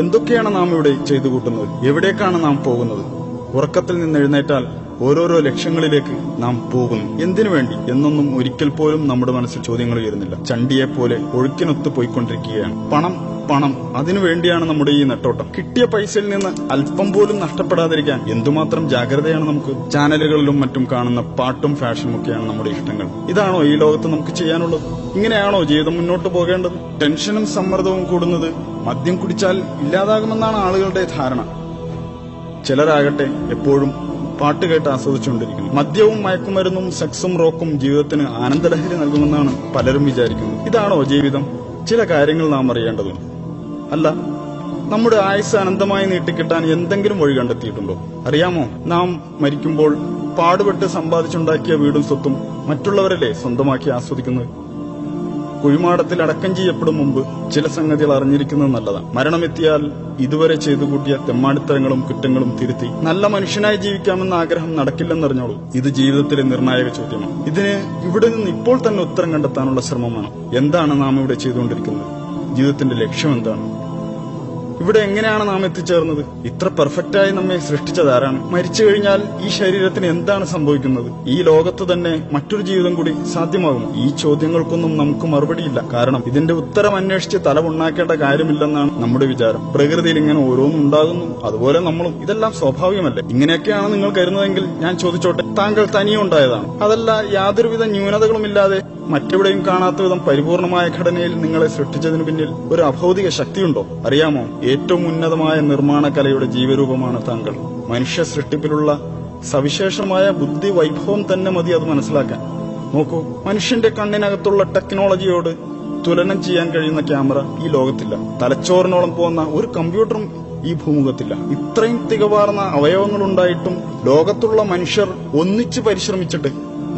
എന്തൊക്കെയാണ് നാം ഇവിടെ ചെയ്തു കൂട്ടുന്നത്? എവിടേക്കാണ് നാം പോകുന്നത്? ഉറക്കത്തിൽ നിന്ന് എഴുന്നേറ്റാൽ ഓരോരോ ലക്ഷ്യങ്ങളിലേക്ക് നാം പോകുന്നു. എന്തിനു വേണ്ടി എന്നൊന്നും ഒരിക്കൽ പോലും നമ്മുടെ മനസ്സിൽ ചോദ്യങ്ങൾ ഉയരുന്നില്ല. ചണ്ടിയെപ്പോലെ ഒഴുക്കിനൊത്ത് പോയിക്കൊണ്ടിരിക്കുകയാണ്. പണം പണം, അതിനുവേണ്ടിയാണ് നമ്മുടെ ഈ നെട്ടോട്ടം. കിട്ടിയ പൈസയിൽ നിന്ന് അല്പം പോലും നഷ്ടപ്പെടാതിരിക്കാൻ എന്തുമാത്രം ജാഗ്രതയാണ് നമുക്ക്. ചാനലുകളിലും മറ്റും കാണുന്ന പാട്ടും ഫാഷനും ഒക്കെയാണ് നമ്മുടെ ഇഷ്ടങ്ങൾ. ഇതാണോ ഈ ലോകത്ത് നമുക്ക് ചെയ്യാനുള്ളത്? ഇങ്ങനെയാണോ ജീവിതം മുന്നോട്ട് പോകേണ്ടത്? ടെൻഷനും സമ്മർദ്ദവും കൂടുന്നത് മദ്യം കുടിച്ചാൽ ഇല്ലാതാകുമെന്നാണ് ആളുകളുടെ ധാരണ. ചിലരാകട്ടെ എപ്പോഴും പാട്ട് കേട്ട് ആസ്വദിച്ചുകൊണ്ടിരിക്കുന്നു. മദ്യവും മയക്കുമരുന്നും സെക്സും റോക്കും ജീവിതത്തിന് ആനന്ദലഹരി നൽകുമെന്നാണ് പലരും വിചാരിക്കുന്നത്. ഇതാണോ ജീവിതം? ചില കാര്യങ്ങൾ നാം അറിയേണ്ടതുണ്ട്. അല്ല, നമ്മുടെ ആയുസ് അനന്തമായി നീട്ടിക്കിട്ടാൻ എന്തെങ്കിലും വഴി കണ്ടെത്തിയിട്ടുണ്ടോ? അറിയാമോ, നാം മരിക്കുമ്പോൾ പാടുപെട്ട് സമ്പാദിച്ചുണ്ടാക്കിയ വീടും സ്വത്തും മറ്റുള്ളവരല്ലേ സ്വന്തമാക്കി ആസ്വദിക്കുന്നത്? കുഴിമാടത്തിൽ അടക്കം ചെയ്യപ്പെടും മുമ്പ് ചില സംഗതികൾ അറിഞ്ഞിരിക്കുന്നത് നല്ലതാണ്. മരണമെത്തിയാൽ ഇതുവരെ ചെയ്തു കൂട്ടിയ തെമ്മാടിത്തരങ്ങളും കുറ്റങ്ങളും തിരുത്തി നല്ല മനുഷ്യനായി ജീവിക്കാമെന്ന ആഗ്രഹം നടക്കില്ലെന്നറിഞ്ഞോളൂ. ഇത് ജീവിതത്തിലെ നിർണായക ചോദ്യമാണ്. ഇതിന് ഇവിടെ നിന്ന് ഇപ്പോൾ തന്നെ ഉത്തരം കണ്ടെത്താനുള്ള ശ്രമമാണ്. എന്താണ് നാം ഇവിടെ ചെയ്തുകൊണ്ടിരിക്കുന്നത്? ജീവിതത്തിന്റെ ലക്ഷ്യം എന്താണ്? ഇവിടെ എങ്ങനെയാണ് നാം എത്തിച്ചേർന്നത്? ഇത്ര പെർഫെക്റ്റായി നമ്മെ സൃഷ്ടിച്ചതാരാണ്? മരിച്ചു കഴിഞ്ഞാൽ ഈ ശരീരത്തിന് എന്താണ് സംഭവിക്കുന്നത്? ഈ ലോകത്ത് തന്നെ മറ്റൊരു ജീവിതം കൂടി സാധ്യമാകുമോ? ഈ ചോദ്യങ്ങൾക്കൊന്നും നമുക്ക് മറുപടിയില്ല. കാരണം ഇതിന്റെ ഉത്തരം അന്വേഷിച്ച് തലമുണ്ടാക്കേണ്ട കാര്യമില്ലെന്നാണ് നമ്മുടെ വിചാരം. പ്രകൃതിയിൽ ഇങ്ങനെ ഓരോന്നും ഉണ്ടാകുന്നു, അതുപോലെ നമ്മളും. ഇതെല്ലാം സ്വാഭാവികമല്ലേ? ഇങ്ങനെയൊക്കെയാണ് നിങ്ങൾ കരുതുന്നതെങ്കിൽ ഞാൻ ചോദിച്ചോട്ടെ, താങ്കൾ തനിയെ ഉണ്ടായതാണ്? അതല്ല യാതൊരുവിധ ന്യൂനതകളുമില്ലാതെ മറ്റെവിടെയും കാണാത്ത വിധം പരിപൂർണമായ ഘടനയിൽ നിങ്ങളെ സൃഷ്ടിച്ചതിനു പിന്നിൽ ഒരു അഭൗതിക ശക്തിയുണ്ടോ? അറിയാമോ, ഏറ്റവും ഉന്നതമായ നിർമ്മാണ കലയുടെ ജീവരൂപമാണ് താങ്കൾ. മനുഷ്യ സൃഷ്ടിപ്പിലുള്ള സവിശേഷമായ ബുദ്ധി വൈഭവം തന്നെ മതി അത് മനസ്സിലാക്കാൻ. നോക്കൂ, മനുഷ്യന്റെ കണ്ണിനകത്തുള്ള ടെക്നോളജിയോട് തുലനം ചെയ്യാൻ കഴിയുന്ന ക്യാമറ ഈ ലോകത്തില്ല. തലച്ചോറിനോളം പോകുന്ന ഒരു കമ്പ്യൂട്ടറും ഈ ഭൂമുഖത്തില്ല. ഇത്രയും തികവാർന്ന അവയവങ്ങളുണ്ടായിട്ടും ലോകത്തുള്ള മനുഷ്യർ ഒന്നിച്ചു പരിശ്രമിച്ചിട്ട്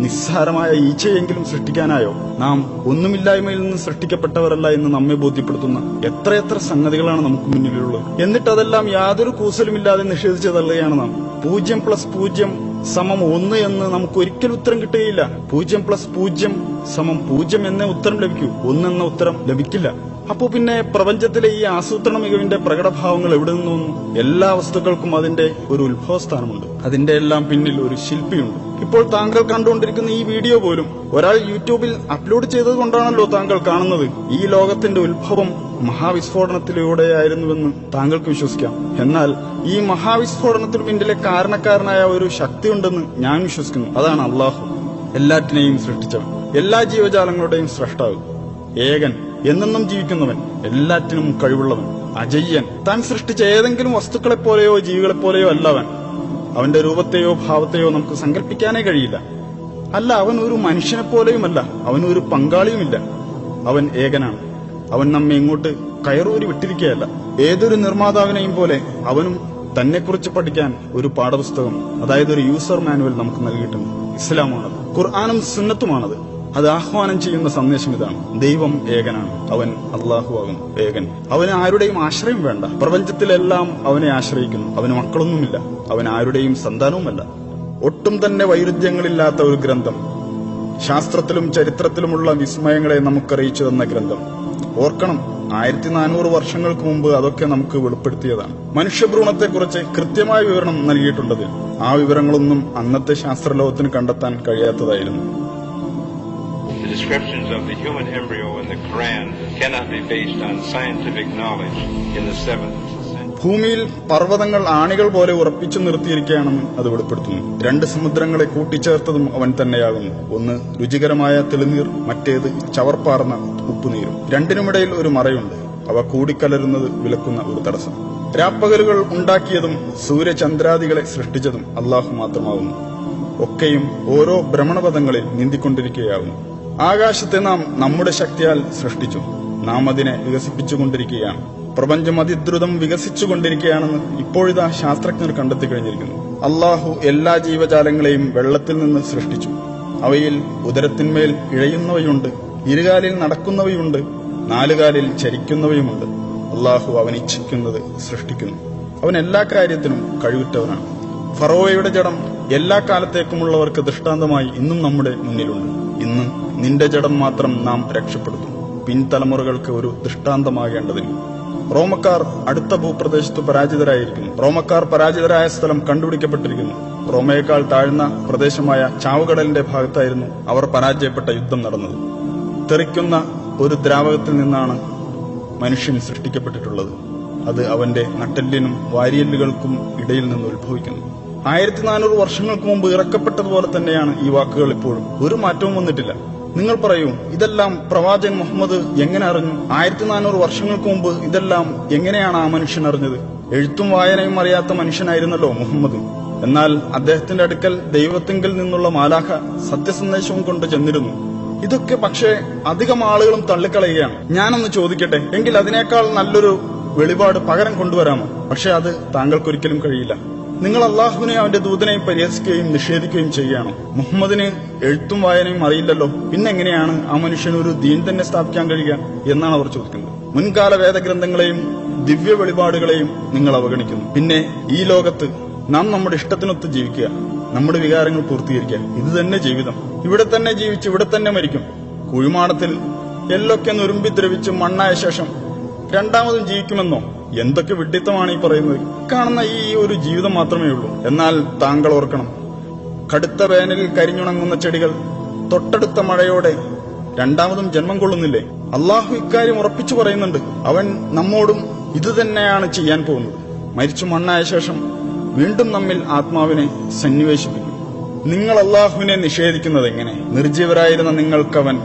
നിസ്സാരമായ ഈച്ചയെങ്കിലും സൃഷ്ടിക്കാനായോ? നാം ഒന്നുമില്ലായ്മയിൽ നിന്ന് സൃഷ്ടിക്കപ്പെട്ടവരല്ല എന്ന് നമ്മെ ബോധ്യപ്പെടുത്തുന്ന എത്രയെത്ര സംഗതികളാണ് നമുക്ക് മുന്നിലുള്ളത്. എന്നിട്ടതെല്ലാം യാതൊരു കൂസലുമില്ലാതെ നിഷേധിച്ചു തള്ളുകയാണ് നാം. 0+0=1 എന്ന് നമുക്ക് ഒരിക്കലും ഉത്തരം കിട്ടുകയില്ല. 0+0=0 എന്നേ ഉത്തരം ലഭിക്കൂ. 1 എന്ന ഉത്തരം ലഭിക്കില്ല. അപ്പോ പിന്നെ പ്രപഞ്ചത്തിലെ ഈ ആസൂത്രണ മികവിന്റെ പ്രകടഭാവങ്ങൾ എവിടെ നിന്ന് വന്നു? എല്ലാ വസ്തുക്കൾക്കും അതിന്റെ ഒരു ഉത്ഭവസ്ഥാനമുണ്ട്. അതിന്റെ എല്ലാം പിന്നിൽ ഒരു ശില്പിയുണ്ട്. ഇപ്പോൾ താങ്കൾ കണ്ടുകൊണ്ടിരിക്കുന്ന ഈ വീഡിയോ പോലും ഒരാൾ യൂട്യൂബിൽ അപ്ലോഡ് ചെയ്തത് കൊണ്ടാണല്ലോ താങ്കൾ കാണുന്നത്. ഈ ലോകത്തിന്റെ ഉത്ഭവം മഹാവിസ്ഫോടനത്തിലൂടെയായിരുന്നുവെന്ന് താങ്കൾക്ക് വിശ്വസിക്കാം. എന്നാൽ ഈ മഹാവിസ്ഫോടനത്തിന് പിന്നിലെ കാരണക്കാരനായ ഒരു ശക്തിയുണ്ടെന്ന് ഞാൻ വിശ്വസിക്കുന്നു. അതാണ് അള്ളാഹു, എല്ലാറ്റിനെയും സൃഷ്ടിച്ചവൻ, എല്ലാ ജീവജാലങ്ങളുടെയും സ്രഷ്ടാവ്, ഏകൻ, എന്നെന്നും ജീവിക്കുന്നവൻ, എല്ലാറ്റിനും കഴിവുള്ളവൻ, അജയ്യൻ. താൻ സൃഷ്ടിച്ച ഏതെങ്കിലും വസ്തുക്കളെപ്പോലെയോ ജീവികളെപ്പോലെയോ അല്ല അവൻ. അവന്റെ രൂപത്തെയോ ഭാവത്തെയോ നമുക്ക് സങ്കല്പിക്കാനേ കഴിയില്ല. അല്ല, അവൻ ഒരു മനുഷ്യനെപ്പോലെയുമല്ല, അവൻ ഒരു പങ്കാളിയുമില്ല. അവൻ ഏകനാണ്. അവൻ നമ്മെ ഇങ്ങോട്ട് കയറൂരി വിട്ടിരിക്കുകയല്ല. ഏതൊരു നിർമ്മാതാവിനെയും പോലെ അവനും തന്നെക്കുറിച്ച് പഠിക്കാൻ ഒരു പാഠപുസ്തകം, അതായത് ഒരു യൂസർ മാനുവൽ നമുക്ക് നൽകിയിട്ടുണ്ട്. ഇസ്ലാമാണത്, ഖുർആനും സുന്നത്തുമാണത്. അത് ആഹ്വാനം ചെയ്യുന്ന സന്ദേശം ഇതാണ്: ദൈവം ഏകനാണ്, അവൻ അള്ളാഹു ആകുന്നു ഏകൻ. അവന് ആരുടെയും ആശ്രയം വേണ്ട. പ്രപഞ്ചത്തിലെല്ലാം അവനെ ആശ്രയിക്കുന്നു. അവന് മക്കളൊന്നുമില്ല, അവൻ ആരുടെയും സന്താനവുമല്ല. ഒട്ടും തന്നെ വൈരുദ്ധ്യങ്ങളില്ലാത്ത ഒരു ഗ്രന്ഥം, ശാസ്ത്രത്തിലും ചരിത്രത്തിലുമുള്ള വിസ്മയങ്ങളെ നമുക്കറിയിച്ചു തന്ന ഗ്രന്ഥം. ഓർക്കണം, 1400 വർഷങ്ങൾക്ക് മുമ്പ് അതൊക്കെ നമുക്ക് വെളിപ്പെടുത്തിയതാണ്. മനുഷ്യഭ്രൂണത്തെക്കുറിച്ച് കൃത്യമായ വിവരണം നൽകിയിട്ടുണ്ടതിൽ. ആ വിവരങ്ങളൊന്നും അന്നത്തെ ശാസ്ത്രലോകത്തിന് കണ്ടെത്താൻ കഴിയാത്തതായിരുന്നു. The descriptions of the human embryo in the Quran cannot be based on scientific knowledge in the 7th century. ഭൂമിയിൽ പർവ്വതങ്ങൾ ആണികൾ പോലെ ഉറപ്പിച്ചു നിർത്തിയിരിക്കുകയാണെന്ന് അത് വെളിപ്പെടുത്തുന്നു. 2 സമുദ്രങ്ങളെ കൂട്ടിച്ചേർത്തതും അവൻ തന്നെയാകുന്നു. ഒന്ന് രുചികരമായ തെളിനീർ, മറ്റേത് ചവർപ്പാർന്ന ഉപ്പുനീരും. രണ്ടിനുമിടയിൽ ഒരു മറയുണ്ട്. അവ കൂടിക്കലരുന്നത് വിലക്കുന്ന ഒരു തടസ്സം. രാപ്പകലുകൾ ഉണ്ടാക്കിയതും സൂര്യചന്ദ്രാദികളെ സൃഷ്ടിച്ചതും അള്ളാഹു മാത്രമാകുന്നു. ഒക്കെയും ഓരോ ഭ്രമണപഥങ്ങളിൽ നീന്തിക്കൊണ്ടിരിക്കുകയാകുന്നു. ആകാശത്തെ നാം നമ്മുടെ ശക്തിയാൽ സൃഷ്ടിച്ചു. നാം അതിനെ വികസിപ്പിച്ചുകൊണ്ടിരിക്കുകയാണ്. പ്രപഞ്ചം അതിദ്രുതം വികസിച്ചുകൊണ്ടിരിക്കുകയാണെന്ന് ഇപ്പോഴിതാ ശാസ്ത്രജ്ഞർ കണ്ടെത്തി കഴിഞ്ഞിരിക്കുന്നു. അള്ളാഹു എല്ലാ ജീവജാലങ്ങളെയും വെള്ളത്തിൽ നിന്ന് സൃഷ്ടിച്ചു. അവയിൽ ഉദരത്തിന്മേൽ ഇഴയുന്നവയുണ്ട്, ഇരുകാലിൽ നടക്കുന്നവയുണ്ട്, 4 കാലിൽ ചരിക്കുന്നവയുമുണ്ട്. അള്ളാഹു അവൻ ഇച്ഛിക്കുന്നത് സൃഷ്ടിക്കുന്നു. അവൻ എല്ലാ കാര്യത്തിനും കഴിവുറ്റവനാണ്. ഫറോവയുടെ ജഡം എല്ലാ കാലത്തേക്കുമുള്ളവർക്ക് ദൃഷ്ടാന്തമായി ഇന്നും നമ്മുടെ മുന്നിലുണ്ട്. ഇന്ന് നിന്റെ ജഡം മാത്രം നാം രക്ഷപ്പെടുത്തും, പിൻതലമുറകൾക്ക് ഒരു ദൃഷ്ടാന്തമാകേണ്ടതിന്. റോമക്കാർ അടുത്ത ഭൂപ്രദേശത്ത് പരാജിതരായിരിക്കുന്നു. റോമക്കാർ പരാജിതരായ സ്ഥലം കണ്ടുപിടിക്കപ്പെട്ടിരിക്കുന്നു. റോമയേക്കാൾ താഴ്ന്ന പ്രദേശമായ ചാവുകടലിന്റെ ഭാഗത്തായിരുന്നു അവർ പരാജയപ്പെട്ട യുദ്ധം നടന്നത്. തെറിക്കുന്ന ഒരു ദ്രാവകത്തിൽ നിന്നാണ് മനുഷ്യൻ സൃഷ്ടിക്കപ്പെട്ടിട്ടുള്ളത്. അത് അവന്റെ നട്ടെല്ലിനും വാരിയെല്ലുകൾക്കും ഇടയിൽ നിന്ന് ഉത്ഭവിക്കുന്നു. 1400 വർഷങ്ങൾക്ക് മുമ്പ് ഇറക്കപ്പെട്ടതുപോലെ തന്നെയാണ് ഈ വാക്കുകൾ ഇപ്പോഴും. ഒരു മാറ്റവും വന്നിട്ടില്ല. നിങ്ങൾ പറയൂ, ഇതെല്ലാം പ്രവാചകൻ മുഹമ്മദ് എങ്ങനെ അറിഞ്ഞു? 1400 വർഷങ്ങൾക്ക് മുമ്പ് ഇതെല്ലാം എങ്ങനെയാണ് ആ മനുഷ്യൻ അറിഞ്ഞത്? എഴുത്തും വായനയും അറിയാത്ത മനുഷ്യനായിരുന്നല്ലോ മുഹമ്മദ്. എന്നാൽ അദ്ദേഹത്തിന്റെ അടുക്കൽ ദൈവത്തിങ്കിൽ നിന്നുള്ള മാലാഖ സത്യസന്ദേശവും കൊണ്ട് ചെന്നിരുന്നു. ഇതൊക്കെ പക്ഷേ അധികം ആളുകളും തള്ളിക്കളയുകയാണ്. ഞാനൊന്ന് ചോദിക്കട്ടെ, എങ്കിൽ അതിനേക്കാൾ നല്ലൊരു വെളിപാട് പകരം കൊണ്ടുവരാമോ? പക്ഷെ അത് താങ്കൾക്കൊരിക്കലും കഴിയില്ല. നിങ്ങൾ അള്ളാഹുവിനെ അവന്റെ ദൂതനെയും പരിഹസിക്കുകയും നിഷേധിക്കുകയും ചെയ്യുകയാണോ? മുഹമ്മദിന് എഴുത്തും വായനയും അറിയില്ലല്ലോ, പിന്നെങ്ങനെയാണ് ആ മനുഷ്യന് ഒരു ദീൻ തന്നെ സ്ഥാപിക്കാൻ കഴിയുക എന്നാണ് അവർ ചോദിക്കുന്നത്. മുൻകാല വേദഗ്രന്ഥങ്ങളെയും ദിവ്യ വെളിപാടുകളെയും നിങ്ങൾ അവഗണിക്കുന്നു. പിന്നെ ഈ ലോകത്ത് നാം നമ്മുടെ ഇഷ്ടത്തിനൊത്ത് ജീവിക്കുക, നമ്മുടെ വികാരങ്ങൾ പൂർത്തീകരിക്കുക, ഇത് തന്നെ ജീവിതം. ഇവിടെ തന്നെ ജീവിച്ച് ഇവിടെ തന്നെ മരിക്കും. കുഴിമാടത്തിൽ എല്ലൊക്കെ നുരുമ്പി ദ്രവിച്ച് മണ്ണായ ശേഷം രണ്ടാമതും ജീവിക്കുമെന്നോ? എന്തൊക്കെ വിഡ്ഢിത്തമാണ് ഈ പറയുന്നത്? കാണുന്ന ഈ ഒരു ജീവിതം മാത്രമേ ഉള്ളൂ. എന്നാൽ താങ്കൾ ഓർക്കണം, കടുത്ത വേനലിൽ കരിഞ്ഞുണങ്ങുന്ന ചെടികൾ തൊട്ടടുത്ത മഴയോടെ രണ്ടാമതും ജന്മം കൊള്ളുന്നില്ലേ? അള്ളാഹു ഇക്കാര്യം ഉറപ്പിച്ചു പറയുന്നുണ്ട്. അവൻ നമ്മോടും ഇതുതന്നെയാണ് ചെയ്യാൻ പോകുന്നത്. മരിച്ചു മണ്ണായ ശേഷം വീണ്ടും നമ്മിൽ ആത്മാവിനെ സന്നിവേശിപ്പിക്കും. നിങ്ങൾ അള്ളാഹുവിനെ നിഷേധിക്കുന്നത് എങ്ങനെ? നിർജീവരായിരുന്ന നിങ്ങൾക്കവൻ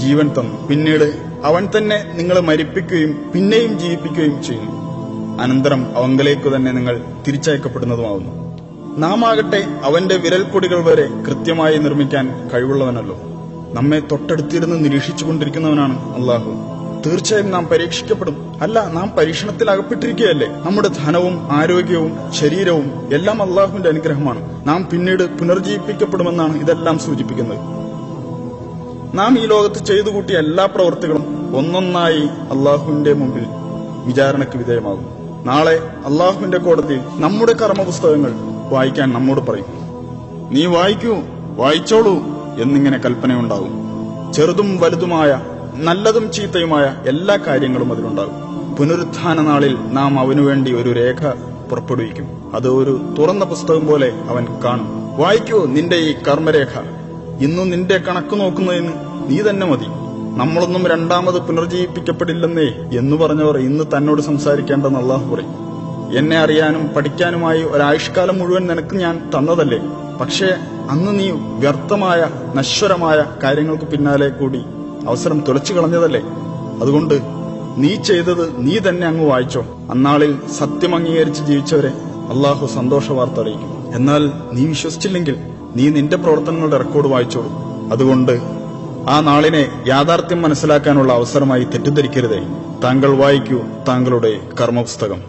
ജീവൻ തന്നു. പിന്നീട് അവൻ തന്നെ നിങ്ങളെ മരിപ്പിക്കുകയും പിന്നെയും ജീവിപ്പിക്കുകയും ചെയ്യുന്നു. അനന്തരം അവങ്കലേക്ക് തന്നെ നിങ്ങൾ തിരിച്ചയക്കപ്പെടുന്നതുമാവുന്നു. നാം ആകട്ടെ അവന്റെ വിരൽപ്പൊടികൾ വരെ കൃത്യമായി നിർമ്മിക്കാൻ കഴിവുള്ളവനല്ലോ. നമ്മെ തൊട്ടടുത്തിരുന്ന് നിരീക്ഷിച്ചുകൊണ്ടിരിക്കുന്നവനാണ് അള്ളാഹു. തീർച്ചയായും നാം പരീക്ഷിക്കപ്പെടും. അല്ല, നാം പരീക്ഷണത്തിൽ അകപ്പെട്ടിരിക്കുകയല്ലേ? നമ്മുടെ ധനവും ആരോഗ്യവും ശരീരവും എല്ലാം അള്ളാഹുവിന്റെ അനുഗ്രഹമാണ്. നാം പിന്നീട് പുനർജീവിപ്പിക്കപ്പെടുമെന്നാണ് ഇതെല്ലാം സൂചിപ്പിക്കുന്നത്. നാം ഈ ലോകത്ത് ചെയ്തു കൂട്ടിയ എല്ലാ പ്രവൃത്തികളും ഒന്നൊന്നായി അള്ളാഹുവിന്റെ മുമ്പിൽ വിചാരണയ്ക്ക് വിധേയമാകും. നാളെ അള്ളാഹുവിന്റെ കോടതിയിൽ നമ്മുടെ കർമ്മപുസ്തകങ്ങൾ വായിക്കാൻ നമ്മോട് പറയും. നീ വായിക്കൂ, വായിച്ചോളൂ എന്നിങ്ങനെ കൽപ്പനയുണ്ടാകും. ചെറുതും വലുതുമായ നല്ലതും ചീത്തയുമായ എല്ലാ കാര്യങ്ങളും അതിലുണ്ടാകും. പുനരുത്ഥാന നാളിൽ നാം അവനുവേണ്ടി ഒരു രേഖ പുറപ്പെടുവിക്കും. അത് ഒരു തുറന്ന പുസ്തകം പോലെ അവൻ കാണും. വായിക്കൂ നിന്റെ ഈ കർമ്മരേഖ. ഇന്നു നിന്റെ കണക്ക് നോക്കുന്നതിന് നീ തന്നെ മതി. നമ്മളൊന്നും രണ്ടാമത് പുനർജീവിപ്പിക്കപ്പെടില്ലെന്നേ എന്ന് പറഞ്ഞവർ ഇന്ന് തന്നോട് സംസാരിക്കേണ്ടെന്ന് അള്ളാഹു പറയും. എന്നെ അറിയാനും പഠിക്കാനുമായി ഒരായുഷ്കാലം മുഴുവൻ നിനക്ക് ഞാൻ തന്നതല്ലേ? പക്ഷേ അന്ന് നീ വ്യർത്ഥമായ നശ്വരമായ കാര്യങ്ങൾക്ക് പിന്നാലെ കൂടി അവസരം തുലച്ചു കളഞ്ഞതല്ലേ? അതുകൊണ്ട് നീ ചെയ്തത് നീ തന്നെ അങ്ങ് വായിച്ചോ. അന്നാളിൽ സത്യം അംഗീകരിച്ച് ജീവിച്ചവരെ അള്ളാഹു സന്തോഷ വാർത്ത അറിയിക്കും. എന്നാൽ നീ വിശ്വസിച്ചില്ലെങ്കിൽ നീ നിന്റെ പ്രവർത്തനങ്ങളുടെ റെക്കോർഡ് വായിച്ചോളൂ. അതുകൊണ്ട് ആ നാളിനെ യാഥാർത്ഥ്യം മനസ്സിലാക്കാനുള്ള അവസരമായി തെറ്റിദ്ധരിക്കരുതേ. താങ്കൾ വായിക്കൂ താങ്കളുടെ കർമ്മപുസ്തകം.